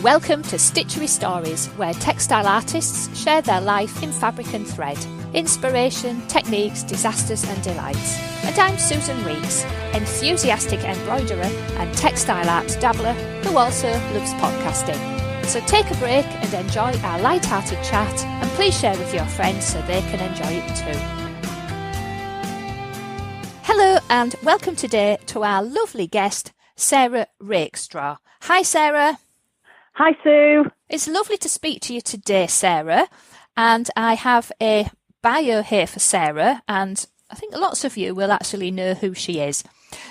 Welcome to Stitchery Stories, where textile artists share their life in fabric and thread, inspiration, techniques, disasters and delights. And I'm Susan Weeks, enthusiastic embroiderer and textile art dabbler who also loves podcasting. So take a break and enjoy our light-hearted chat, and please share with your friends so they can enjoy it too. Hello and welcome today to our lovely guest, Sarah Rakestraw. Hi Sarah. Hi Sue. It's lovely to speak to you today, Sarah, and I have a bio here for Sarah, and I think lots of you will actually know who she is.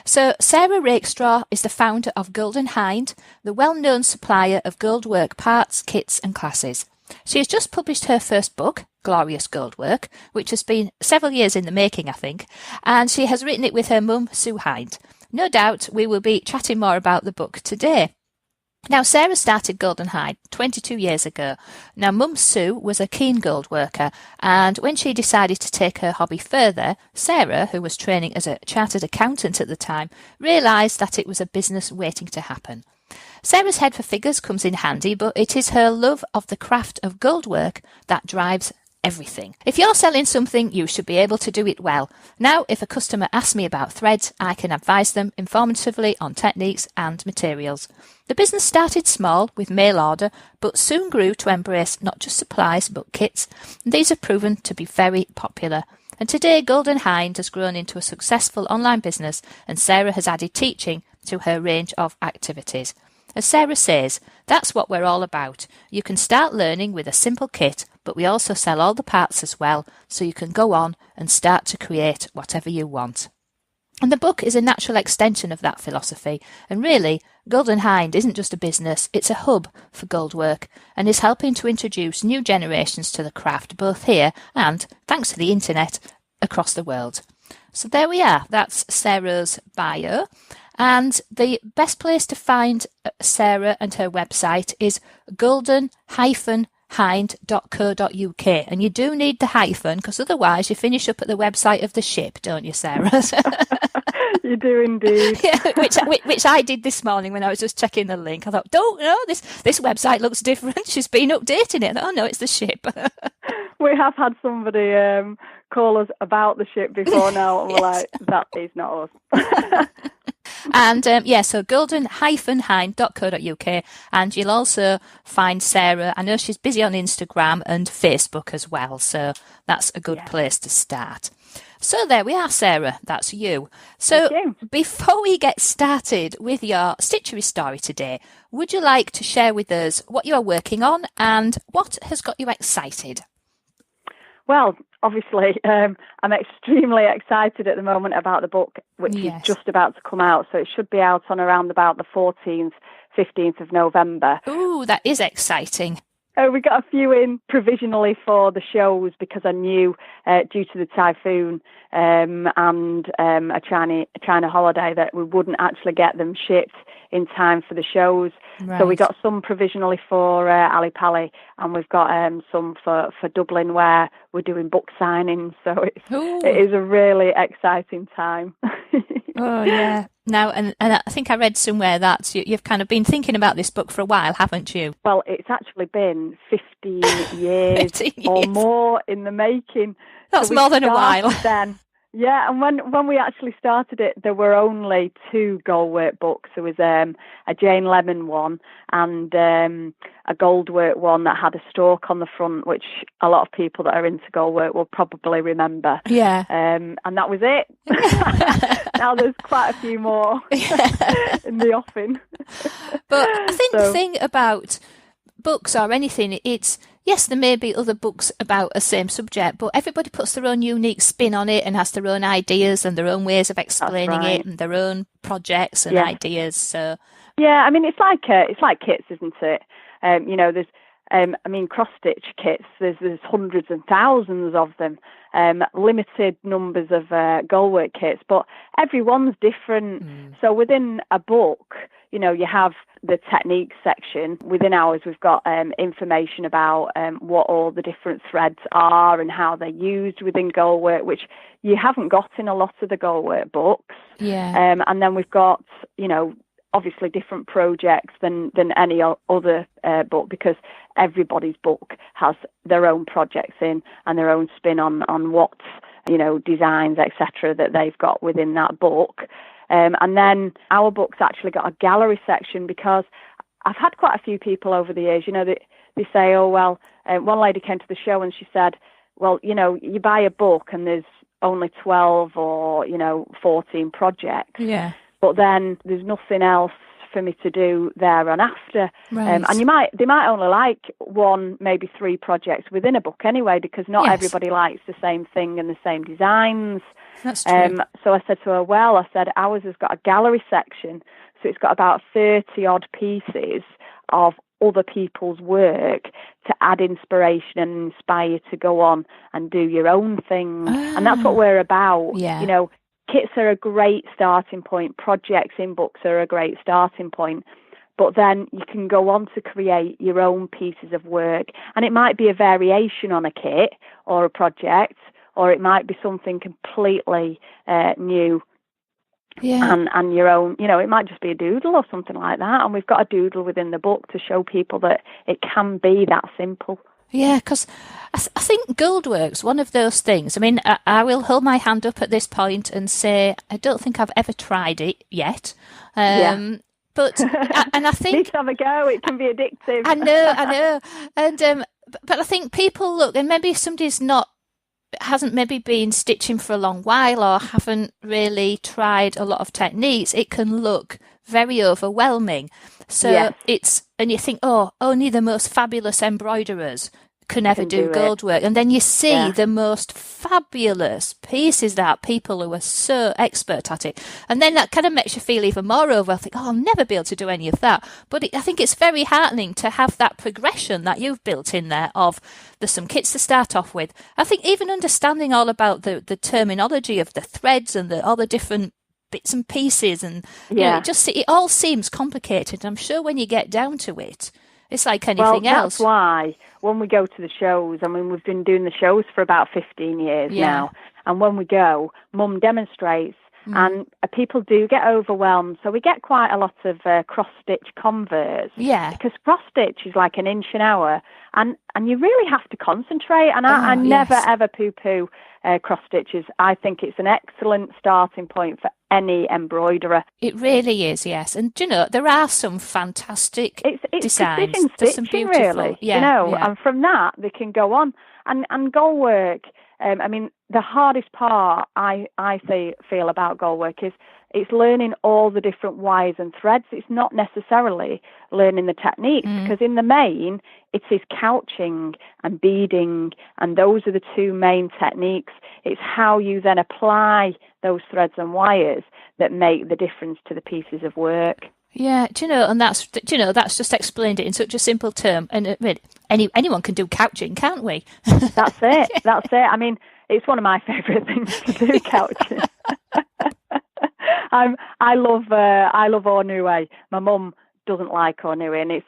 So Sarah Rakestraw is the founder of Golden Hinde, the well-known supplier of goldwork parts, kits and classes. She has just published her first book, Glorious Goldwork, which has been several years in the making, I think, and she has written it with her mum, Sue Hinde. No doubt we will be chatting more about the book today. Now, Sarah started Golden Hinde 22 years ago. Now, Mum Sue was a keen gold worker, and when she decided to take her hobby further, Sarah, who was training as a chartered accountant at the time, realised that it was a business waiting to happen. Sarah's head for figures comes in handy, but it is her love of the craft of gold work that drives everything. If you're selling something, you should be able to do it well. Now, if a customer asks me about threads, I can advise them informatively on techniques and materials. The business started small with mail order, but soon grew to embrace not just supplies but kits, and these have proven to be very popular. And today Golden Hinde has grown into a successful online business, and Sarah has added teaching to her range of activities. As Sarah says, that's what we're all about. You can start learning with a simple kit, but we also sell all the parts as well, so you can go on and start to create whatever you want. And the book is a natural extension of that philosophy, and really, Golden Hinde isn't just a business, it's a hub for gold work, and is helping to introduce new generations to the craft, both here and, thanks to the internet, across the world. So there we are, that's Sarah's bio. And the best place to find Sarah and her website is golden-hinde.co.uk. And you do need the hyphen, because otherwise you finish up at the website of the ship, don't you, Sarah? You do indeed. Yeah, which I did this morning when I was just checking the link. I thought, don't know, this website looks different. She's been updating it. Oh no, it's the ship. We have had somebody call us about the ship before now, and we're like, that is not us. And so golden-hinde.co.uk, and you'll also find Sarah. I know she's busy on Instagram and Facebook as well, so that's a good place to start. So there we are, Sarah, that's you. So before we get started with your stitchery story today, would you like to share with us what you are working on and what has got you excited? Well, obviously, I'm extremely excited at the moment about the book, which is just about to come out. So it should be out on around about the 14th, 15th of November. Ooh, that is exciting. We got a few in provisionally for the shows because I knew due to the typhoon and a China holiday that we wouldn't actually get them shipped in time for the shows. Right. So we got some provisionally for Ali Pali, and we've got some for Dublin where we're doing book signings. So it is a really exciting time. Oh, yeah. Now, and I think I read somewhere that you've kind of been thinking about this book for a while, haven't you? Well, it's actually been 15 years, 15 years. Or more in the making. That's more than a while. Then. Yeah, and when we actually started it, there were only 2 goldwork books. There was a Jane Lemon one and a goldwork one that had a stork on the front, which a lot of people that are into goldwork will probably remember. Yeah. And that was it. Now there's quite a few more in the offing. But I think the thing about books or anything, it's, yes, there may be other books about a same subject, but everybody puts their own unique spin on it and has their own ideas and their own ways of explaining it and their own projects and ideas. So yeah, I mean, it's like kits, isn't it? There's cross stitch kits. There's hundreds and thousands of them. Limited numbers of goldwork kits, but everyone's different. So within a book, you have the techniques section. Within ours, we've got information about what all the different threads are and how they're used within goldwork, which you haven't got in a lot of the goldwork books. Yeah. And then we've got, obviously different projects than any other book, because everybody's book has their own projects in and their own spin on what, designs, etc., that they've got within that book. And then our book's actually got a gallery section, because I've had quite a few people over the years, they say, oh, well, one lady came to the show and she said, well, you buy a book and there's only 12 or, 14 projects. Yeah. But then there's nothing else for me to do there and after. Right. And they might only like 1, maybe 3 projects within a book anyway, because not everybody likes the same thing and the same designs. That's true. So I said to her, ours has got a gallery section, so it's got about 30 odd pieces of other people's work to add inspiration and inspire you to go on and do your own thing. And that's what we're about. Yeah. Kits are a great starting point. Projects in books are a great starting point. But then you can go on to create your own pieces of work. And it might be a variation on a kit or a project, or it might be something completely new. Yeah. And your own, it might just be a doodle or something like that. And we've got a doodle within the book to show people that it can be that simple. Yeah, because I think Goldwork's one of those things. I mean, I will hold my hand up at this point and say I don't think I've ever tried it yet. But and I think need to have a go. It can be addictive. I know, and but I think people look, and maybe if somebody's hasn't maybe been stitching for a long while or haven't really tried a lot of techniques, it can look very overwhelming. So and you think, oh, only the most fabulous embroiderers can ever do gold work. And then you see the most fabulous pieces that people who are so expert at it. And then that kind of makes you feel even more over. I think, oh, I'll never be able to do any of that. But I think it's very heartening to have that progression that you've built in there of there's some kits to start off with. I think even understanding all about the terminology of the threads and all the different bits and pieces, and it all seems complicated. I'm sure when you get down to it, it's like anything else. That's why when we go to the shows, I mean, we've been doing the shows for about 15 years now, and when we go, Mum demonstrates, and people do get overwhelmed. So we get quite a lot of cross-stitch converts. Yeah. Because cross-stitch is like an inch an hour, and you really have to concentrate, and I never, ever poo-poo cross-stitches. I think it's an excellent starting point for any embroiderer. It really is, yes. And, there are some fantastic designs. It's precision stitching, really. And from that, they can go on. And Goldwork, I mean, the hardest part I feel about Goldwork is it's learning all the different wires and threads. It's not necessarily learning the techniques, because in the main, it is couching and beading, and those are the two main techniques. It's how you then apply those threads and wires that make the difference to the pieces of work. Yeah, and that's just explained it in such a simple term. And anyone can do couching, can't we? That's it. That's it. I mean, it's one of my favourite things to do, couching. I love ornue. My mum doesn't like ornue, and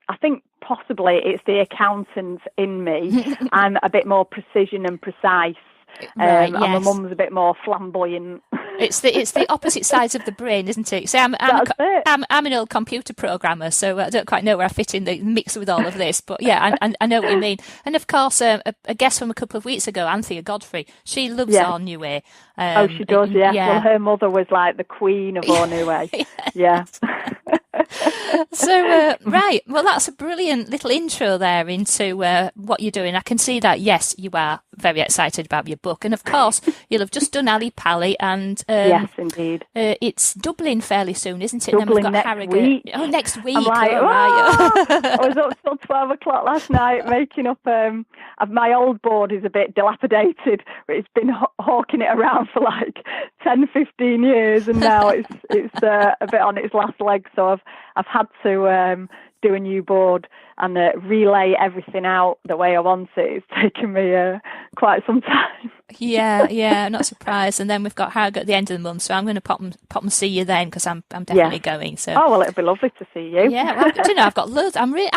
I think possibly it's the accountant in me. I'm a bit more precision and precise. Right, and my mum's a bit more flamboyant. It's the opposite sides of the brain, isn't it? So I'm an old computer programmer, so I don't quite know where I fit in the mix with all of this. But yeah, I know what you mean. And of course, a guest from a couple of weeks ago, Anthea Godfrey, she loves ornue. She does, yeah. Well, her mother was like the queen of ornue. Yeah. So, right. Well, that's a brilliant little intro there into what you're doing. I can see that, yes, you are very excited about your book. And of course, you'll have just done Ali Pali, and yes, indeed. It's Dublin fairly soon, isn't it? Dublin and then we've got next week. Oh, next week. I'm like, right. I was up till 12 o'clock last night making up. My old board is a bit dilapidated, but it's been hawking it around for like 10, 15 years, and now it's a bit on its last leg. So I've had to do a new board and relay everything out the way I want it. It's taken me quite some time. Yeah, not surprised. And then we've got Harrogate at the end of the month, so I'm going to pop and see you then, because I'm definitely going. So. Oh, well, it'll be lovely to see you. Yeah, well, I've got loads. I'm really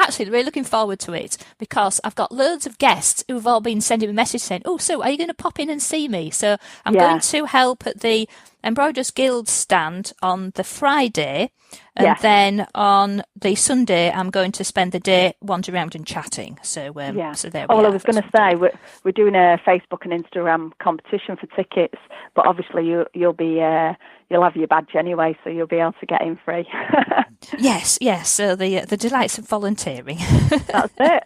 looking forward to it, because I've got loads of guests who've all been sending me messages saying, "Oh, so are you going to pop in and see me?" So I'm going to help at the Embroiderers Guild stand on the Friday, and then on the Sunday I'm going to spend the day wandering around and chatting. So so there we are. Well, I was going to say we're doing a Facebook and Instagram competition for tickets, but obviously you'll have your badge anyway, so you'll be able to get in free. Yes. So the delights of volunteering. That's it.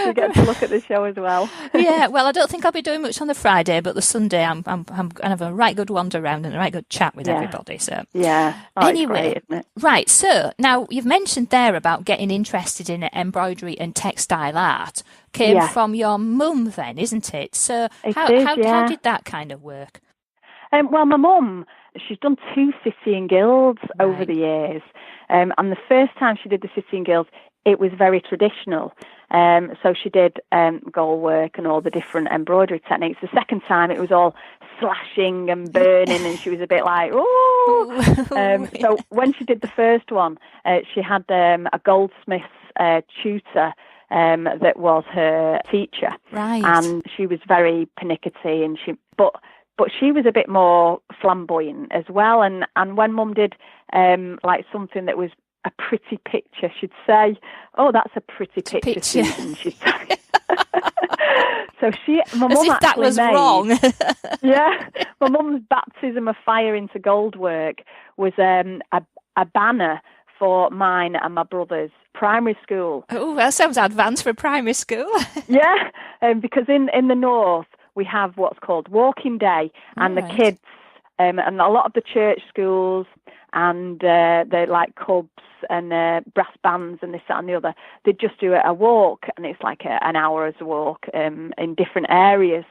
You get to look at the show as well. Yeah. Well, I don't think I'll be doing much on the Friday, but the Sunday I'm going to have a right good wander around and a right good chat with everybody. So anyway, great, isn't it? Right. So now you've mentioned there about getting interested in embroidery and textile art. Came from your mum, then, isn't it? So how did that kind of work? Well, my mum, she's done 2 City and Guilds over the years. And the first time she did the City and Guilds, it was very traditional. So she did goldwork and all the different embroidery techniques. The second time, it was all slashing and burning, and she was a bit like, oh. So when she did the first one, she had a goldsmith's tutor that was her teacher. Right. And she was very pernickety, and but she was a bit more flamboyant as well. And when Mum did like something that was a pretty picture, she'd say, "Oh, that's a pretty picture, Susan," she'd say. So my mum actually that was wrong. My mum's baptism of fire into goldwork was a banner for mine and my brother's primary school. Oh, that sounds advanced for primary school. Because in the north, we have what's called walking day, and the kids and a lot of the church schools and the like clubs and brass bands and this, that and the other, they just do a walk, and it's like an hour's walk in different areas,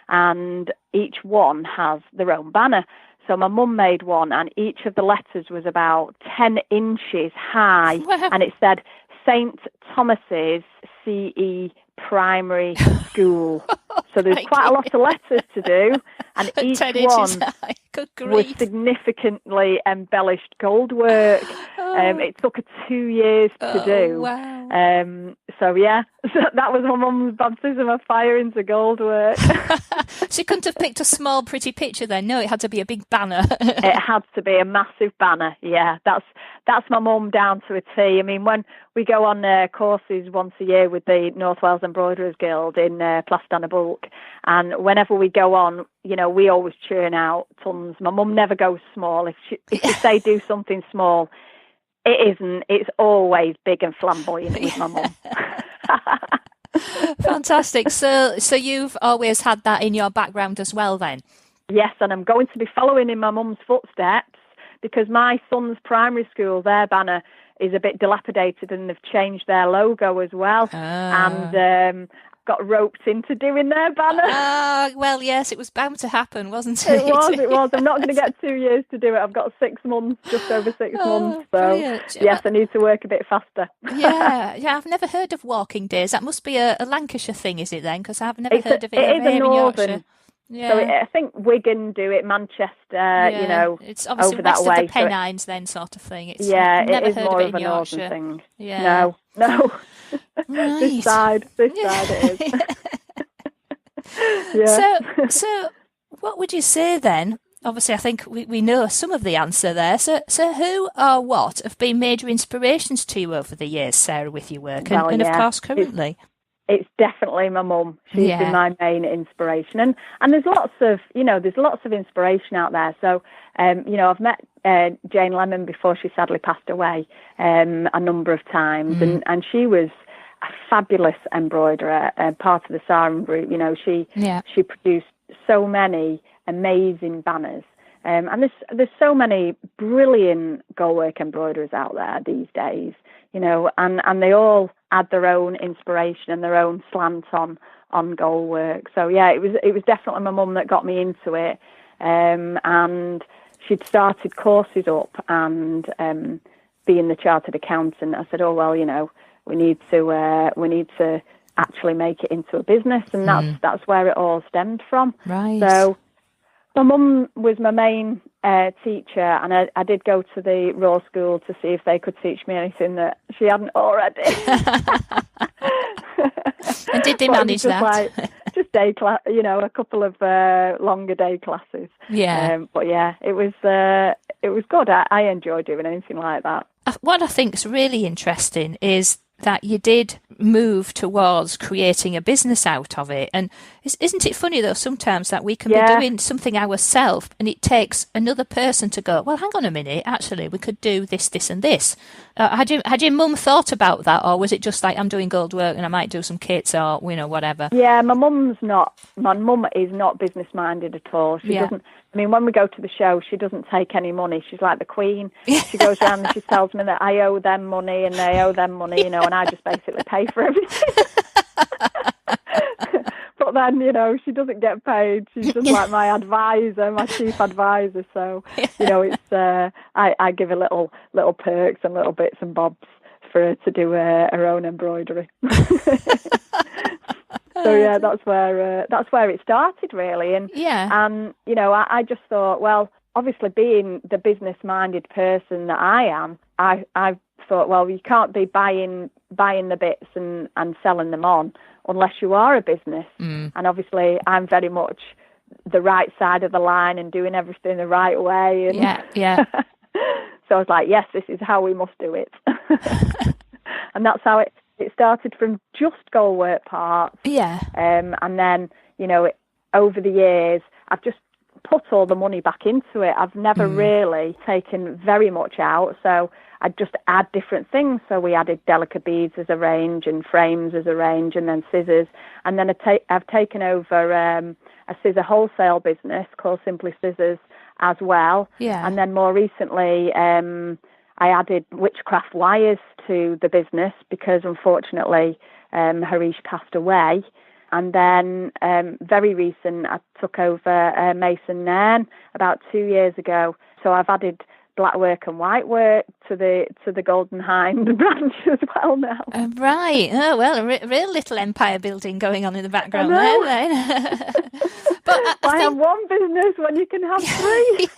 and each one has their own banner. So my mum made one, and each of the letters was about 10 inches high, and it said St. Thomas's CE Primary School. So there's quite a lot of letters to do, and each one was significantly embellished goldwork. It took her 2 years to do. Wow. So that was my mum's baptism of fire into goldwork. She couldn't have picked a small, pretty picture then. No, it had to be a big banner. It had to be a massive banner. Yeah, that's my mum down to a T. I mean, when we go on courses once a year with the North Wales Embroiderers Guild in Plastana Bulk, and whenever we go on, we always churn out tons. My mum never goes small. If you say do something small, it isn't. It's always big and flamboyant with my mum. Fantastic. So you've always had that in your background as well, then? Yes, and I'm going to be following in my mum's footsteps, because my son's primary school, their banner is a bit dilapidated, and they've changed their logo as well. And got roped into doing their banner. Well, yes, it was bound to happen, wasn't it? It was. I'm not going to get 2 years to do it. I've got 6 months, just over 6 months. So, brilliant. Yes, I need to work a bit faster. Yeah, I've never heard of walking days. That must be a Lancashire thing, is it then? Because I've never heard of it. It is a northern. Yorkshire. Yeah. So I think Wigan do it, Manchester, it's obviously over west that way. Of the Pennines, then, sort of thing. I've never it is heard more of it of in a Yorkshire. northern thing. Yeah. No. Right. This side it is. So what would you say then? Obviously, I think we know some of the answer there. So who or what have been major inspirations to you over the years, Sarah, with your work, and of course currently? It's definitely my mum. She's been my main inspiration, and there's lots of inspiration out there. So I've met Jane Lemon before she sadly passed away a number of times, and she was a fabulous embroiderer, part of the Sarum group. She produced so many amazing banners. And there's so many brilliant goldwork embroiderers out there these days, and they all add their own inspiration and their own slant on goldwork. So it was definitely my mum that got me into it, and she'd started courses up and being the chartered accountant. I said, oh well, we need to actually make it into a business, and that's where it all stemmed from. Right. So my mum was my main teacher, and I did go to the Raw School to see if they could teach me anything that she hadn't already. And did they manage that? Just day class, a couple of longer day classes. Yeah. But yeah, it was good. I enjoy doing anything like that. What I think is really interesting is that you did move towards creating a business out of it. And isn't it funny, though, sometimes that we can be doing something ourselves and it takes another person to go, well, hang on a minute, actually, we could do this, this and this. Had your mum thought about that, or was it just like, I'm doing gold work and I might do some kits or, whatever? Yeah, my mum is not business-minded at all. She doesn't. I mean, when we go to the show, she doesn't take any money. She's like the queen. She goes around and she tells me that I owe them money and they owe them money, and I just basically pay for everything. But then, she doesn't get paid. She's just like my advisor, my chief advisor. So, it's I give her little perks and little bits and bobs for her to do her own embroidery. So yeah, that's where it started really, and I just thought, well, obviously being the business-minded person that I am, I thought, well, you can't be buying the bits and selling them on unless you are a business, and obviously I'm very much the right side of the line and doing everything the right way, and so I was like, yes, this is how we must do it, and that's how it started, from just goldwork parts. Yeah. And then, over the years, I've just put all the money back into it. I've never really taken very much out. So I'd just add different things. So we added delicate beads as a range and frames as a range, and then scissors. And then I've taken over a scissor wholesale business called Simply Scissors as well. Yeah. And then more recently, I added witchcraft wires to the business because, unfortunately, Harish passed away. And then very recent, I took over Mason Nairn about 2 years ago. So I've added black work and white work to the Golden Hinde branch as well now. Right. Oh, well, a real little empire building going on in the background there, then. But I have one business when you can have three.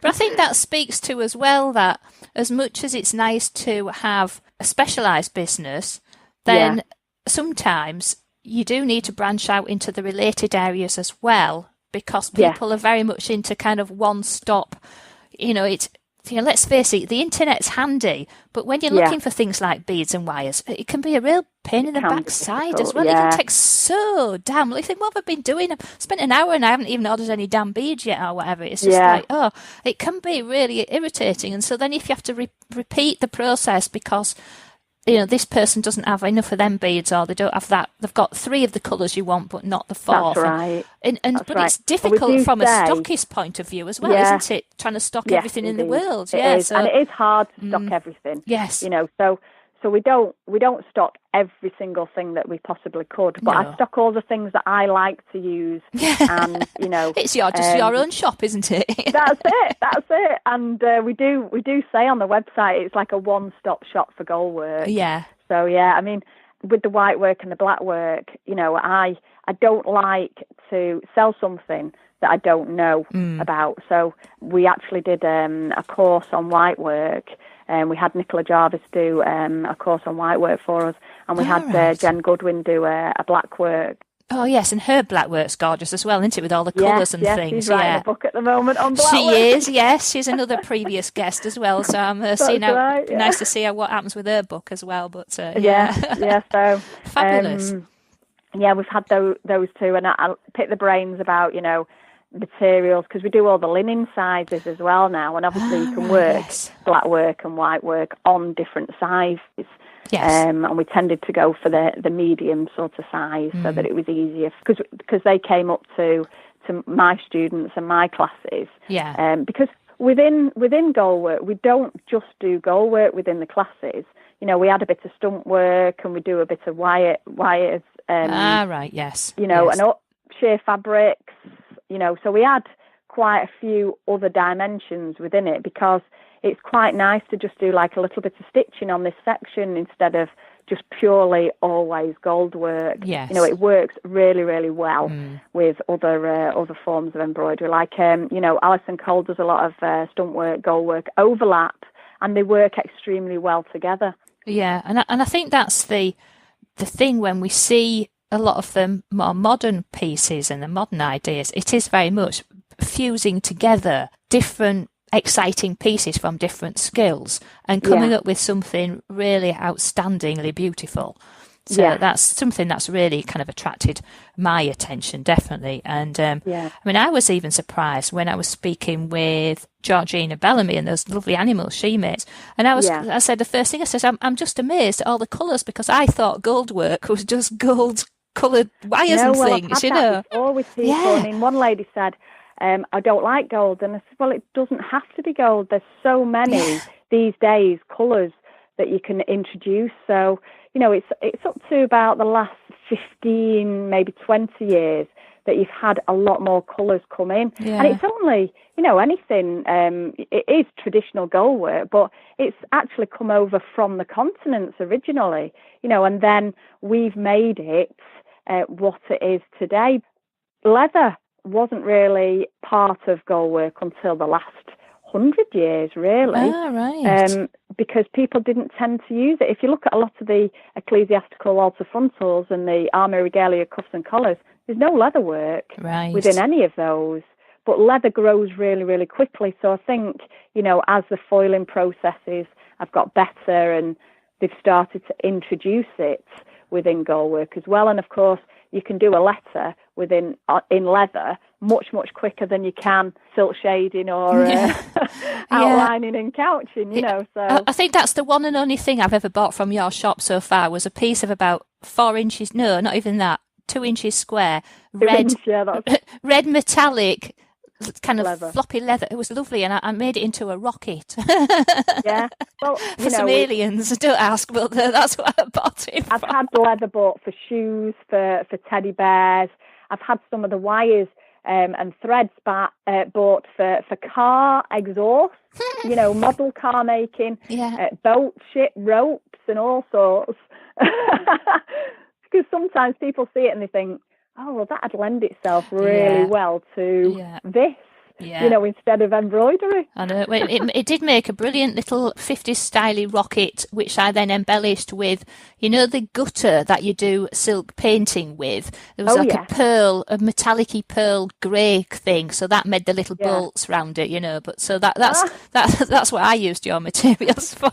But I think that speaks to as well that as much as it's nice to have a specialised business, then sometimes you do need to branch out into the related areas as well, because people are very much into kind of one-stop, let's face it, the internet's handy, but when you're looking for things like beads and wires, it can be a real pain in the backside as well. It can take so damn long. You think, what have I been doing? I've spent an hour and I haven't even ordered any damn beads yet or whatever. It's just it can be really irritating. And so then if you have to repeat the process because this person doesn't have enough of them beads, or they don't have that. They've got 3 of the colours you want, but not the 4th. That's right. But it's difficult from a stockist point of view as well, isn't it? Trying to stock everything in the world. It is. And it is hard to stock everything. Yes. So we don't stock every single thing that we possibly could, but I stock all the things that I like to use. And it's your own shop, isn't it? That's it. And we do say on the website it's like a one-stop shop for goldwork. Yeah. So I mean, with the white work and the black work, I don't like to sell something that I don't know about. So we actually did a course on white work. We had Nicola Jarvis do a course on white work for us, and we had Jen Goodwin do a black work. Oh, yes, and her black work's gorgeous as well, isn't it, with all the colours and things? She's writing a book at the moment on black work. She is, yes. She's another previous guest as well, so I'm seeing nice to see what happens with her book as well. But so fabulous. We've had those two, and I pick the brains about, materials, because we do all the linen sizes as well now, and obviously you can work black work and white work on different sizes. Yes. And we tended to go for the medium sort of size so that it was easier, because they came up to my students and my classes. Yeah. Because within goldwork, we don't just do goldwork within the classes. We add a bit of stump work, and we do a bit of wires. Right. Yes. And sheer fabrics. So we add quite a few other dimensions within it, because it's quite nice to just do like a little bit of stitching on this section instead of just purely always gold work. Yes. It works really, really well with other forms of embroidery. Like, Alison Cole does a lot of stump work, gold work overlap, and they work extremely well together. Yeah, and I think that's the thing when we see a lot of the more modern pieces and the modern ideas, it is very much fusing together different exciting pieces from different skills and coming up with something really outstandingly beautiful. So that's something that's really kind of attracted my attention, definitely. And I mean, I was even surprised when I was speaking with Georgina Bellamy and those lovely animals she makes. And I said, the first thing I said, I'm just amazed at all the colours, because I thought goldwork was just gold coloured wires and things, I've had that before with people. I mean, one lady said, I don't like gold. And I said, well, it doesn't have to be gold. There's so many these days colours that you can introduce. So, you know, it's up to about the last 15, maybe 20 years that you've had a lot more colours come in. And it's only, you know, anything, it is traditional goldwork, but it's actually come over from the continents originally, you know, and then we've made it what it is today. Leather wasn't really part of goldwork until the last 100 years, really, because people didn't tend to use it. If you look at a lot of the ecclesiastical altar frontals and the armour regalia cuffs and collars, there's no leather work within any of those. But leather grows really, really quickly. So I think, you know, as the foiling processes have got better and they've started to introduce it within goldwork as well. And of course, you can do a letter in leather much quicker than you can silk shading or outlining and couching, you know. So I think that's the one and only thing I've ever bought from your shop so far, was a piece of about 4 inches, no, not even that, 2 inches square, red metallic kind of leather. Floppy leather. It was lovely, and I made it into a rocket. Well, for some aliens. Don't ask, but that's what I bought it from. I've had the leather bought for shoes, for teddy bears. I've had some of the wires and threads bought for car exhaust, you know, model car making, boat, ship, ropes and all sorts. Because sometimes people see it and they think, oh, well, that'd lend itself really well to this, you know, instead of embroidery. I know. It did make a brilliant little 50s styly rocket, which I then embellished with, you know, the gutter that you do silk painting with. There was a pearl, a metallic-y pearl grey thing, so that made the little bolts round it, you know. But so that's what I used your materials for.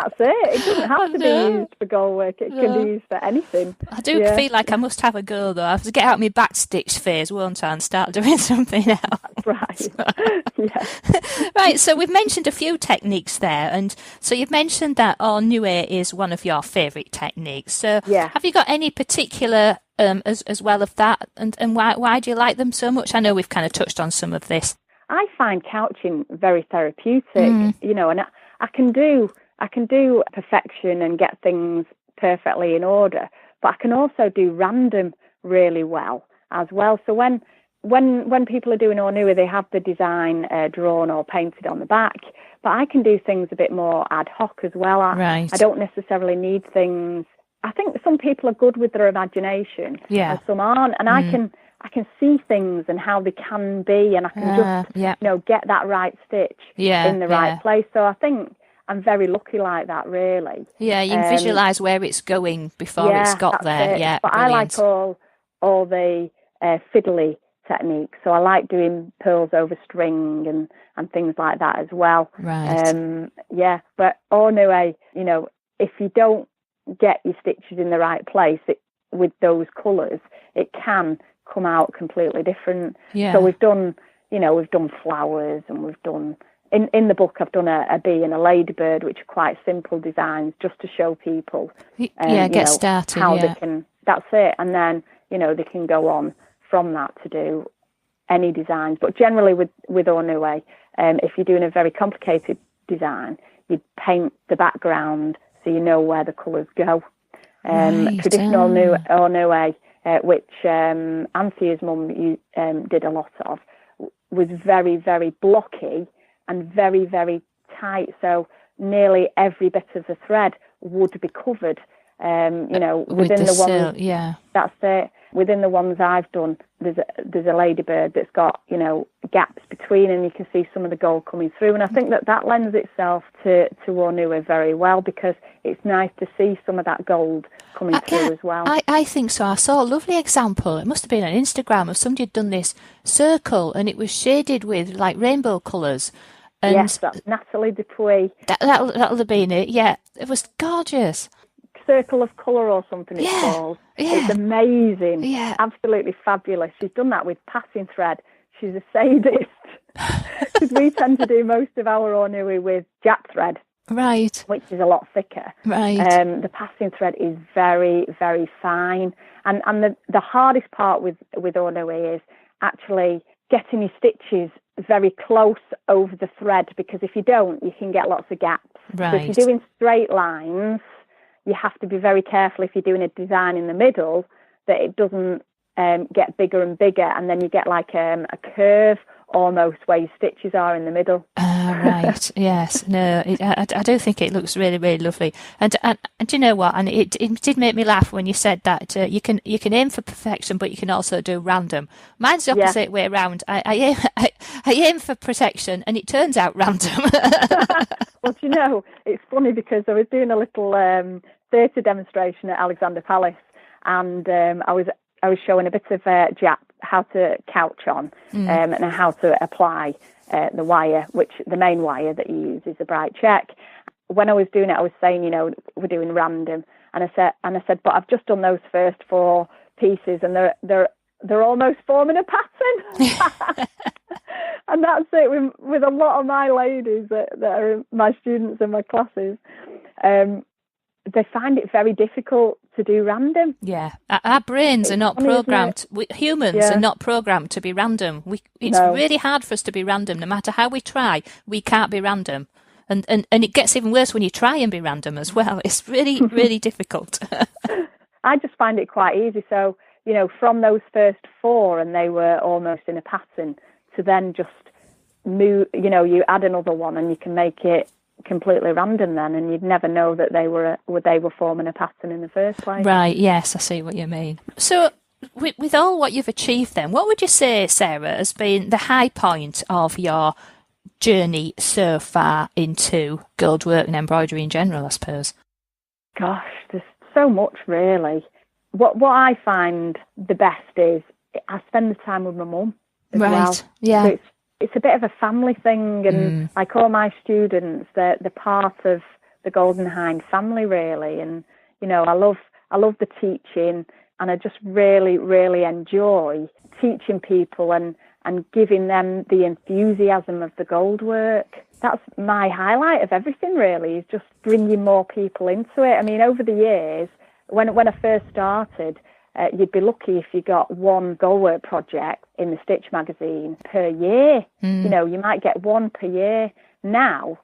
That's it. It doesn't have to be used for goldwork. It can be used for anything. I do feel like I must have a go, though. I have to get out my backstitch phase, won't I, and start doing something else. Right. Right, so we've mentioned a few techniques there. And so you've mentioned that Ornue is one of your favourite techniques. So have you got any particular as well of that? And why do you like them so much? I know we've kind of touched on some of this. I find couching very therapeutic, you know, and I can do perfection and get things perfectly in order, but I can also do random really well as well. So when people are doing Ornue, they have the design drawn or painted on the back, but I can do things a bit more ad hoc as well. I don't necessarily need things. I think some people are good with their imagination and some aren't, and I can see things and how they can be, and I can just you know, get that right stitch in the right place. So I think I'm very lucky like that, really. Yeah, you can visualise where it's going before it's got there. Yeah, but brilliant. I like all the fiddly techniques. So I like doing pearls over string and things like that as well. Right. But Ornue, you know, if you don't get your stitches in the right place with those colours, it can come out completely different. Yeah. So we've done flowers, and we've done. In the book, I've done a bee and a ladybird, which are quite simple designs, just to show people, get started. How they can. That's it, and then they can go on from that to do any designs. But generally, with Ornue, if you're doing a very complicated design, you paint the background so you know where the colours go. Traditional Ornue, which Anthea's mum did a lot of, was very, very blocky and very, very tight. So nearly every bit of the thread would be covered, within the one. Yeah. That's it. within the ones I've done, there's a ladybird that's got, you know, gaps between, and you can see some of the gold coming through. And I think that lends itself to Ornua very well, because it's nice to see some of that gold coming through as well. I think so. I saw a lovely example. It must have been on Instagram of somebody had done this circle, and it was shaded with like rainbow colours. And yes, that's Natalie Dupuy. That'll have been it. Yeah, it was gorgeous. Circle of Colour or something it's called. Yeah. It's amazing. Yeah. Absolutely fabulous. She's done that with passing thread. She's a sadist. Because we tend to do most of our Ornui with Jap thread. Right. Which is a lot thicker. Right. The passing thread is very, very fine. And the hardest part with Ornui is actually getting your stitches very close over the thread, because if you don't, you can get lots of gaps. Right. So if you're doing straight lines, you have to be very careful if you're doing a design in the middle that it doesn't get bigger and bigger, and then you get like a curve almost where your stitches are in the middle. Right. Yes. No. I do think it looks really, really lovely. And do you know what? And it did make me laugh when you said that you can aim for perfection, but you can also do random. Mine's the opposite way around. I aim for perfection, and it turns out random. Well, do you know, it's funny because I was doing a little theatre demonstration at Alexander Palace, and I was showing a bit of Jap, how to couch on, and how to apply the wire, which the main wire that you use is a bright check. When I was doing it, I was saying, you know, we're doing random, and I said, but I've just done those first 4 pieces, and they're almost forming a pattern. And that's it with a lot of my ladies that are my students in my classes. They find it very difficult to do random. Yeah, our brains are not programmed. Humans are not programmed to be random. It's really hard for us to be random. No matter how we try, we can't be random. And it gets even worse when you try and be random as well. It's really, really difficult. I just find it quite easy. So, you know, from those first 4, and they were almost in a pattern, to then just move, you know, you add another one and you can make it completely random then, and you'd never know that they were forming a pattern in the first place. Right. Yes, I see what you mean. So with all what you've achieved then, what would you say, Sarah, has been the high point of your journey so far into goldwork and embroidery in general, I suppose? Gosh, there's so much really. What I find the best is I spend the time with my mum as well. Yeah. So it's a bit of a family thing, and like all my students, they're part of the Golden Hinde family really. And you know, I love the teaching, and I just really, really enjoy teaching people and giving them the enthusiasm of the gold work. That's my highlight of everything really, is just bringing more people into it. I mean, over the years, when I first started, you'd be lucky if you got one goldwork project in the Stitch magazine per year. You know, you might get one per year. Now,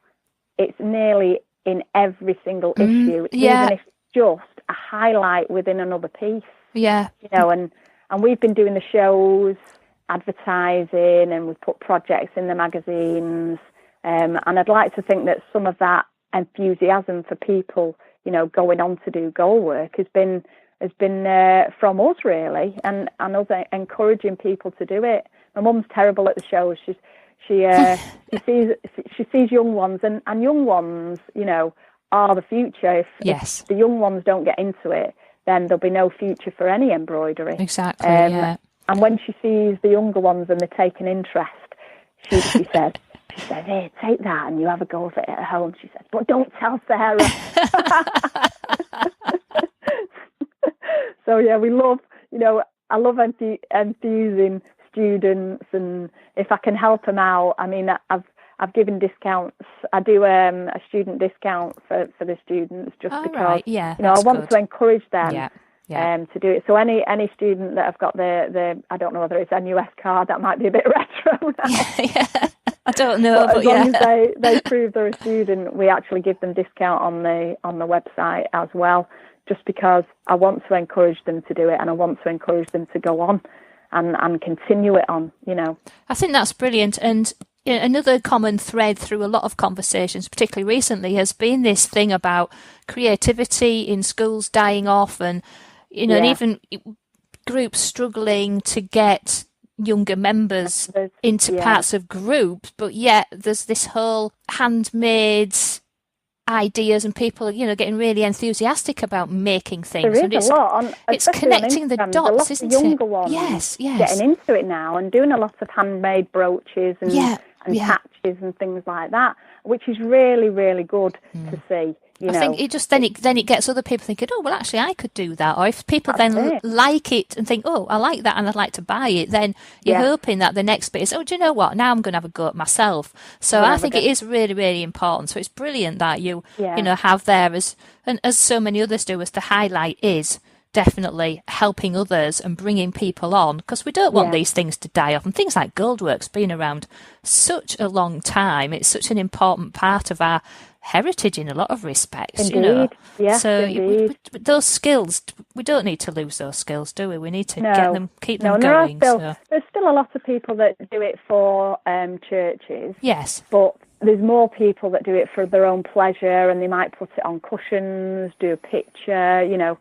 it's nearly in every single issue, even if it's just a highlight within another piece. Yeah. You know, and we've been doing the shows, advertising, and we've put projects in the magazines. And I'd like to think that some of that enthusiasm for people, you know, going on to do goldwork has been from us really, and us encouraging people to do it. My mum's terrible at the shows. She sees young ones, and young ones, you know, are the future. If the young ones don't get into it, then there'll be no future for any embroidery. Exactly. Yeah. And when she sees the younger ones and they're taking interest, she said, "Here, take that, and you have a go of it at home." She said, "But don't tell Sarah." So yeah, we love, you know, I love enthusing students, and if I can help them out, I mean, I've given discounts. I do a student discount for the students just because, you know, I want to encourage them to do it. So any student that I've got the I don't know whether it's NUS card, that might be a bit retro now. I don't know, but as long as they prove they're a student, we actually give them discount on the website as well, just because I want to encourage them to do it, and I want to encourage them to go on and continue it on, you know. I think that's brilliant. And another common thread through a lot of conversations, particularly recently, has been this thing about creativity in schools dying off, and, you know, and even groups struggling to get younger members into parts of groups, but yet there's this whole handmade ideas and people, getting really enthusiastic about making things. There is a lot. It's connecting the dots, isn't it? Younger ones getting into it now and doing a lot of handmade brooches and patches and things like that, which is really, really good to see. I think it just then it gets other people thinking, oh, well, actually, I could do that. Or if people like it and think, oh, I like that and I'd like to buy it, then you're hoping that the next bit is, oh, do you know what? Now I'm going to have a go at myself. So I think it is really, really important. So it's brilliant that you have there, as so many others do, as the highlight is definitely helping others and bringing people on, because we don't want these things to die off. And things like Goldwork's been around such a long time. It's such an important part of our heritage in a lot of respects. Indeed. So those skills, we don't need to lose those skills, do we? We need to keep them going. There's still a lot of people that do it for churches. Yes. But there's more people that do it for their own pleasure, and they might put it on cushions, do a picture.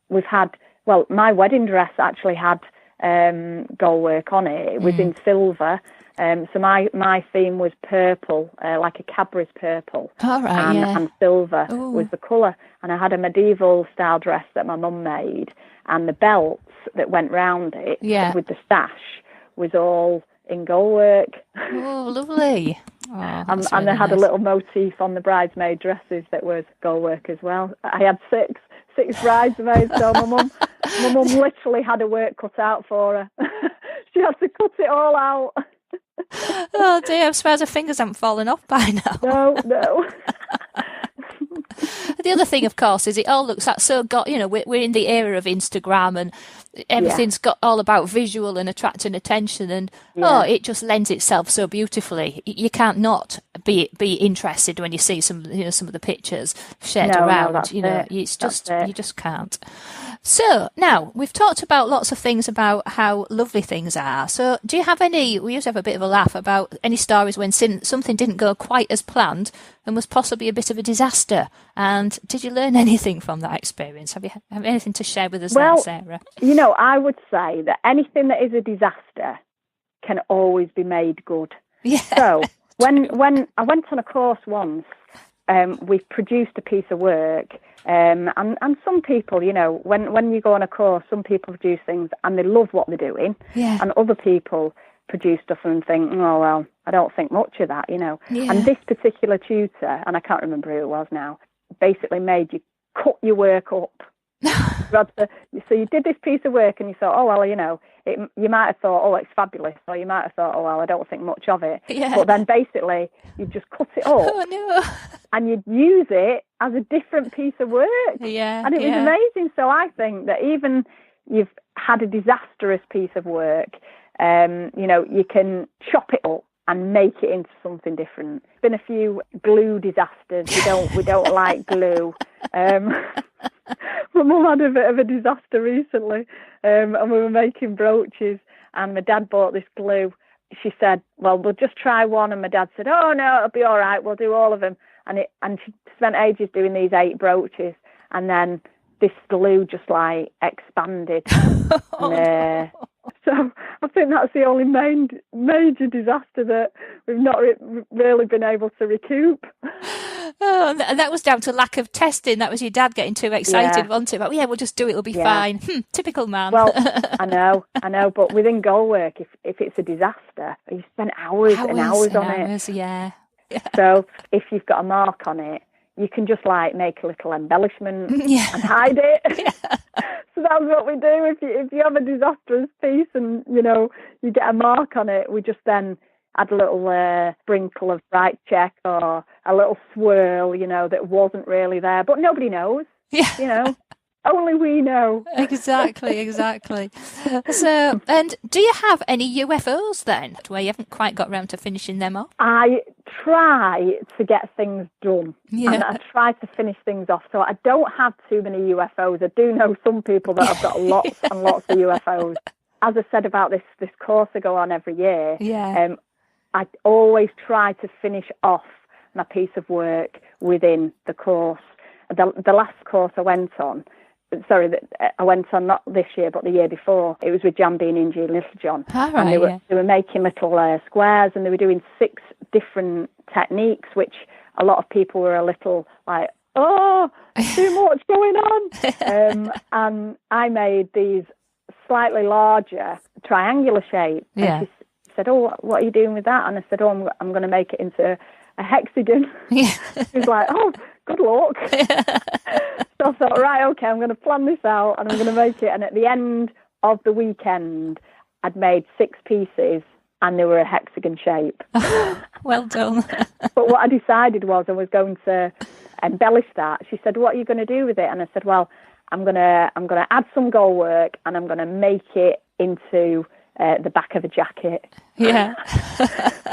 We've had, my wedding dress actually had Goldwork on it. It was in silver. So my theme was purple, like a Cadbury's purple. All right, and silver was the colour. And I had a medieval style dress that my mum made, and the belts that went round it with the sash was all in Goldwork. Oh, lovely. Oh, and they had a little motif on the bridesmaid dresses that was Goldwork as well. I had six bridesmaids, so my mum literally had her work cut out for her. She had to cut it all out. Oh dear, I'm surprised her fingers haven't fallen off by now. No. The other thing, of course, is it all looks like we're in the era of Instagram, and everything's got all about visual and attracting attention, and it just lends itself so beautifully. You can't not be interested when you see some of the pictures shared around. It's just you just can't. So now we've talked about lots of things about how lovely things are. So do you have any? We used to have a bit of a laugh about any stories when something didn't go quite as planned and was possibly a bit of a disaster. And did you learn anything from that experience? Have anything to share with us now, Sarah? I would say that anything that is a disaster can always be made good. Yeah. So when I went on a course once, we produced a piece of work. And some people, when you go on a course, some people produce things and they love what they're doing. Yeah. And other people produce stuff and think, oh, well, I don't think much of that, Yeah. And this particular tutor, and I can't remember who it was now, basically made you cut your work up. So you did this piece of work and you thought, oh, well, you might have thought, oh, it's fabulous. Or you might have thought, oh, well, I don't think much of it. Yeah. But then basically you just cut it up. Oh, no. And you'd use it as a different piece of work. Yeah. And it was amazing. So I think that even you've had a disastrous piece of work, you can chop it up and make it into something different. Been a few glue disasters. We don't like glue. My mum had a bit of a disaster recently, and we were making brooches, and my dad bought this glue. She said, well, we'll just try one, and my dad said, oh no, it'll be all right, we'll do all of them. And she spent ages doing these 8 brooches, and then this glue just like expanded. So I think that's the only major disaster that we've not really been able to recoup. Oh, and that was down to lack of testing. That was your dad getting too excited, wasn't it? But we'll just do it, it'll be fine. Typical man. Well, I know, but within Goldwork, if it's a disaster, you spend hours and hours on it. Yeah. So if you've got a mark on it, you can just like make a little embellishment and hide it. Yeah. So that's what we do. If you have a disastrous piece and you get a mark on it, we just then add a little sprinkle of bright check or a little swirl, that wasn't really there, but nobody knows. Yeah. Only we know. Exactly. So, and do you have any UFOs then, where you haven't quite got round to finishing them off? I try to get things done. Yeah. And I try to finish things off. So I don't have too many UFOs. I do know some people that have got lots and lots of UFOs. As I said about this course I go on every year, I always try to finish off my piece of work within the course. The last course I went on, sorry, I went on not this year, but the year before. It was with Jambi and Ingy and Little John. All right, and they were making little squares, and they were doing 6 different techniques, which a lot of people were a little like, oh, too much going on. And I made these slightly larger triangular shape. Yeah. And she said, oh, what are you doing with that? And I said, oh, I'm going to make it into a hexagon. Yeah. She was like, oh, good luck. So I thought, right, okay, I'm going to plan this out and I'm going to make it. And at the end of the weekend, I'd made 6 pieces and they were a hexagon shape. Well done. But what I decided was I was going to embellish that. She said, what are you going to do with it? And I said, well, I'm going to add some gold work and I'm going to make it into the back of a jacket. Yeah.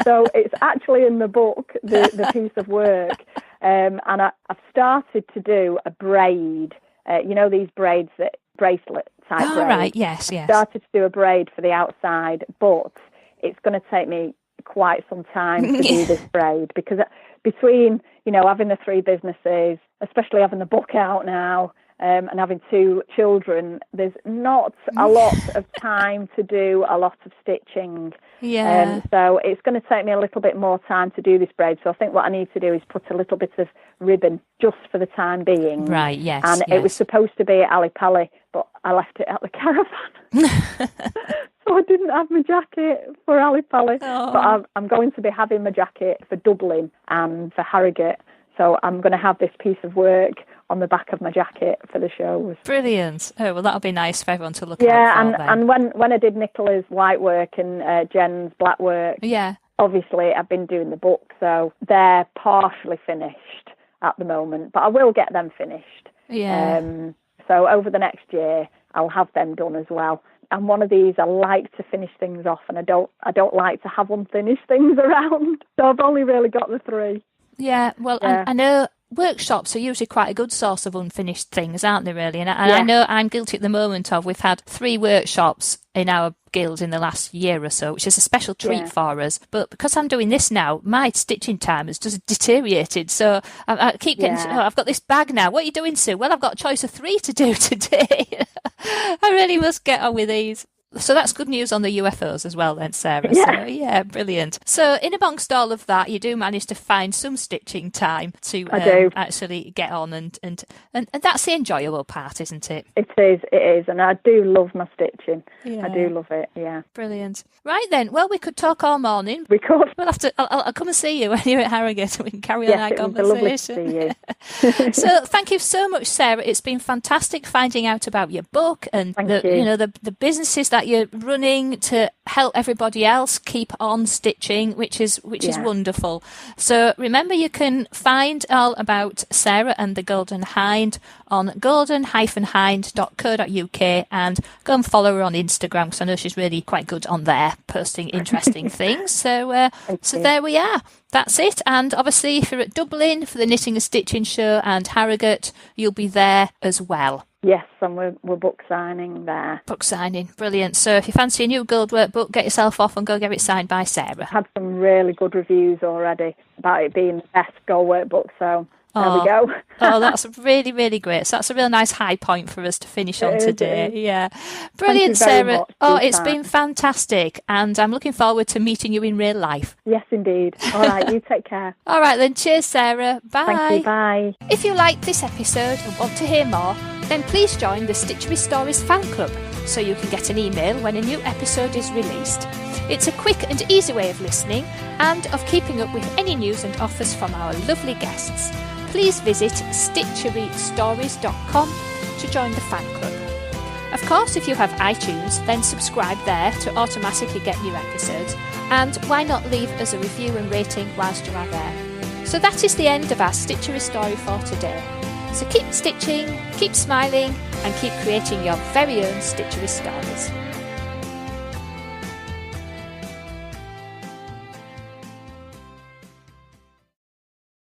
So it's actually in the book, the piece of work. And I've started to do a braid. You know, these braids, bracelet type braids. Right, yes. I started to do a braid for the outside, but it's going to take me quite some time to do this braid, because between, you know, having the 3 businesses, especially having the book out now, and having 2 children, there's not a lot of time to do a lot of stitching. Yeah. So it's going to take me a little bit more time to do this braid. So I think what I need to do is put a little bit of ribbon just for the time being. Right, yes. And it was supposed to be at Ali Pali, but I left it at the caravan. So I didn't have my jacket for Ali Pali. Oh. But I'm going to be having my jacket for Dublin and for Harrogate. So I'm going to have this piece of work on the back of my jacket for the shows. Brilliant. Oh, well, that'll be nice for everyone to look out for. Yeah, and when I did Nicola's white work and Jen's black work, obviously I've been doing the book, so they're partially finished at the moment, but I will get them finished. Yeah. So over the next year, I'll have them done as well. I'm one of these, I like to finish things off, and I don't like to have unfinished things around. So I've only really got the 3. Yeah, well, yeah. I know workshops are usually quite a good source of unfinished things, aren't they, really? And I know I'm guilty at the moment of, we've had 3 workshops in our guild in the last year or so, which is a special treat for us. But because I'm doing this now, my stitching time has just deteriorated. So I keep getting, I've got this bag now. What are you doing, Sue? Well, I've got a choice of 3 to do today. I really must get on with these. So that's good news on the UFOs as well then, Sarah. Yeah. So, yeah, brilliant. So in amongst all of that, you do manage to find some stitching time to actually get on, and that's the enjoyable part, isn't it? It is. And I do love my stitching. Yeah. I do love it, yeah. Brilliant. Right then, well, we could talk all morning. We could. We'll have to, I'll come and see you when you're at Harrogate and we can carry on our conversation. It would be lovely to see you. So thank you so much, Sarah. It's been fantastic finding out about your book and the businesses that you're running to help everybody else keep on stitching, which is wonderful. So remember, you can find all about Sarah and the Golden Hinde on golden-hinde.co.uk, and go and follow her on Instagram, because I know she's really quite good on there, posting interesting things. So there we are. That's it. And obviously, if you're at Dublin for the Knitting and Stitching Show and Harrogate, you'll be there as well. Yes, and we're book signing there. Book signing, brilliant. So if you fancy a new Goldwork book, get yourself off and go get it signed by Sarah. Had some really good reviews already about it being the best Goldwork book, so there we go. Oh, that's really, really great. So that's a real nice high point for us to finish on today. Yeah. Brilliant, Sarah. It's been fantastic, and I'm looking forward to meeting you in real life. Yes, indeed. All right, you take care. All right then, cheers, Sarah. Bye. Thank you, bye. If you liked this episode and want to hear more, then please join the Stitchery Stories fan club so you can get an email when a new episode is released. It's a quick and easy way of listening and of keeping up with any news and offers from our lovely guests. Please visit stitcherystories.com to join the fan club. Of course, if you have iTunes, then subscribe there to automatically get new episodes, and why not leave us a review and rating whilst you are there. So that is the end of our Stitchery story for today. So keep stitching, keep smiling, and keep creating your very own Stitchery stories.